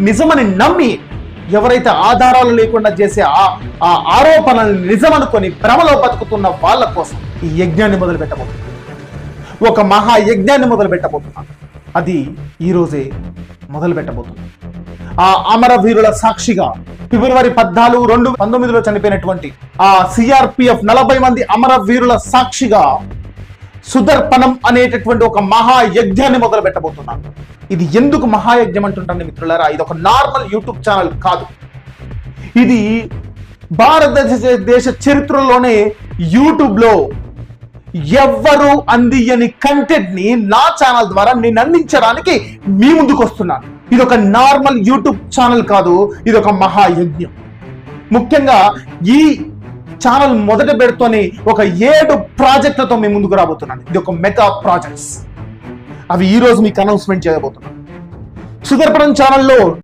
నిజమని నమ్మి ఎవరైతే ఆధారాలు లేకుండా చేసే ఆ ఆరోపణలు నిజమనుకొని భ్రమలో బతుకుతున్న వాళ్ళ కోసం ఈ యజ్ఞాన్ని మొదలు పెట్టబోతున్నాను. ఒక మహాయజ్ఞాన్ని మొదలు పెట్టబోతున్నాను. అది ఈరోజే మొదలు పెట్టబోతున్నాను. ఆ అమరవీరుల సాక్షిగా ఫిబ్రవరి 14, 2019లో చనిపోయినటువంటి ఆ సిఆర్పిఎఫ్ 40 మంది అమరవీరుల సాక్షిగా సుదర్పణం అనేటటువంటి ఒక మహాయజ్ఞాన్ని మొదలు పెట్టబోతున్నాను. ఇది ఎందుకు మహాయజ్ఞం అంటుంటాను మిత్రులారా? ఇది ఒక నార్మల్ యూట్యూబ్ ఛానల్ కాదు. ఇది భారతదేశ చరిత్రలోనే యూట్యూబ్లో ఎవ్వరూ అందియని కంటెంట్ ని నా ఛానల్ ద్వారా నేను అందించడానికి మీ ముందుకు వస్తున్నాను. ఇది ఒక నార్మల్ యూట్యూబ్ ఛానల్ కాదు, ఇది ఒక మహాయజ్ఞం. ముఖ్యంగా ఈ ఛానల్ మొదటి పెడుతోనే ఒక 7 ప్రాజెక్టులతో మేము ముందుకు రాబోతున్నాను. ఇది ఒక మెగా ప్రాజెక్ట్స్. అవి ఈ రోజు మీకు అనౌన్స్మెంట్ చేయబోతున్నాను. సుదర్పణం ఛానల్లో